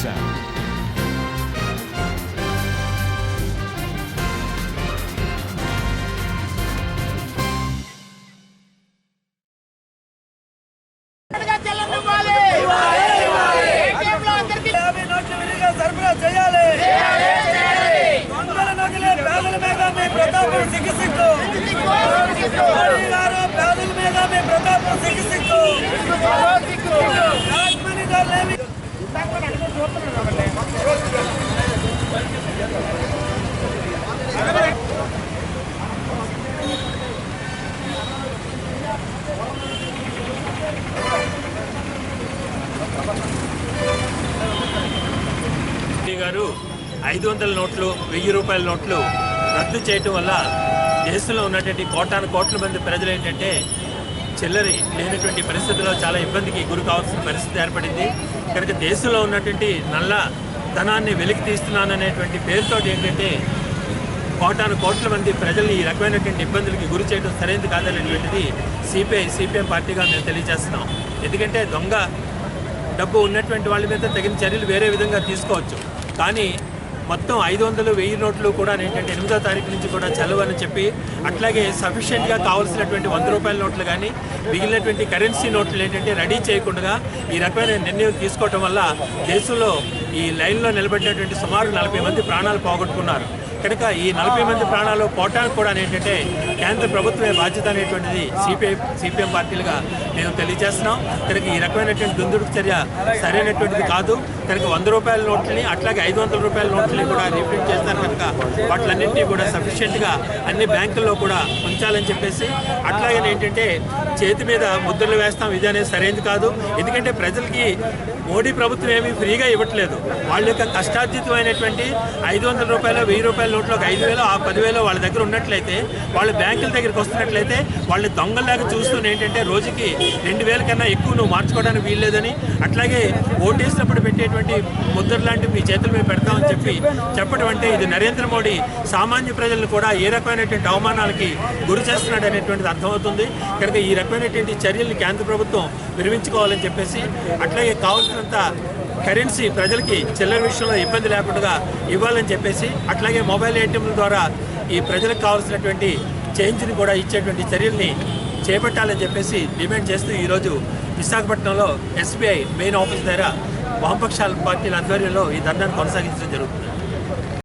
sound. గారు 500 నోట్లు 1000 రూపాయల నోట్లు రద్దు చేయటం వల్ల దేశంలో ఉన్నటువంటి కోటాను కోట్ల మంది ప్రజలు ఏంటంటే చిల్లరి లేనటువంటి పరిస్థితుల్లో చాలా ఇబ్బందికి గురి కావాల్సిన పరిస్థితి ఏర్పడింది. కనుక దేశంలో ఉన్నటువంటి నల్ల ధనాన్ని వెలికి తీస్తున్నాననేటువంటి పేరుతో ఏంటంటే కోటాను కోట్ల మంది ప్రజల్ని ఈ రకమైనటువంటి ఇబ్బందులకి గురి చేయడం సరైనది కాదనేటువంటిది సిపిఎం పార్టీగా మేము తెలియజేస్తున్నాం. ఎందుకంటే దొంగ డబ్బు ఉన్నటువంటి వాళ్ళ మీద తగిన చర్యలు వేరే విధంగా తీసుకోవచ్చు, కానీ మొత్తం 500 1000 నోట్లు కూడా ఏంటంటే 8వ తారీఖు నుంచి కూడా చెల్లవని చెప్పి, అట్లాగే సఫిషియెంట్గా కావాల్సినటువంటి 100 రూపాయల నోట్లు కానీ మిగిలినటువంటి కరెన్సీ నోట్లు ఏంటంటే రెడీ చేయకుండా ఈ రకమైన నిర్ణయం తీసుకోవటం వల్ల దేశంలో ఈ లైన్లో నిలబడినటువంటి సుమారు 40 మంది ప్రాణాలు పోగొట్టుకున్నారు. కనుక ఈ 40 మంది ప్రాణాలు పోవటానికి కూడా ఏంటంటే కేంద్ర ప్రభుత్వమే బాధ్యత అనేటువంటిది సిపిఎం పార్టీలుగా మేము తెలియజేస్తున్నాం. కనుక ఈ రకమైనటువంటి దుందుడుకు చర్య సరైనటువంటిది కాదు. కనుక 100 రూపాయల నోట్లని అట్లాగే 500 రూపాయల నోట్లని కూడా రీప్రింట్ చేస్తారు. కనుక వాటిలన్నింటినీ కూడా సఫిషియెంట్గా అన్ని బ్యాంకుల్లో కూడా ఉంచాలని చెప్పేసి, అట్లాగే ఏంటంటే చేతి మీద ముద్రలు వేస్తాం ఇది అనేది సరైనది కాదు. ఎందుకంటే ప్రజలకి మోడీ ప్రభుత్వం ఏమీ ఫ్రీగా ఇవ్వట్లేదు. వాళ్ళ యొక్క కష్టార్జితమైనటువంటి 500 రూపాయలు 1000 రూపాయల నోట్లు ఒక 5000 ఆ 10,000 వాళ్ళ దగ్గర ఉన్నట్లయితే, వాళ్ళ బ్యాంకుల దగ్గరికి వస్తున్నట్లయితే వాళ్ళ దొంగల్లాగా చూస్తూనే ఏంటంటే రోజుకి 2000 కన్నా ఎక్కువ నువ్వు మార్చుకోవడానికి వీల్లేదని, అట్లాగే ఓటేసినప్పుడు పెట్టేటువంటి ముద్ర లాంటివి మీ చేతుల మీద పెడతామని చెప్పడం అంటే ఇది నరేంద్ర మోడీ సామాన్య ప్రజలను కూడా ఏ రకమైనటువంటి అవమానాలకి గురి చేస్తున్నాడు అనేటువంటిది అర్థమవుతుంది. కనుక ఈ రకమైనటువంటి చర్యల్ని కేంద్ర ప్రభుత్వం విరమించుకోవాలని చెప్పేసి, అట్లాగే కావాల్సినంత కరెన్సీ ప్రజలకి చిల్లర విషయంలో ఇబ్బంది లేకుండా ఇవ్వాలని చెప్పేసి, అట్లాగే మొబైల్ ఏటీఎంల ద్వారా ఈ ప్రజలకు కావాల్సినటువంటి చేంజ్ని కూడా ఇచ్చేటువంటి చర్యల్ని చేపట్టాలని చెప్పేసి డిమాండ్ చేస్తూ ఈరోజు విశాఖపట్నంలో ఎస్బీఐ మెయిన్ ఆఫీస్ దగ్గర వామపక్షాల పార్టీల ఆధ్వర్యంలో ఈ ధర్నాను కొనసాగించడం జరుగుతుంది.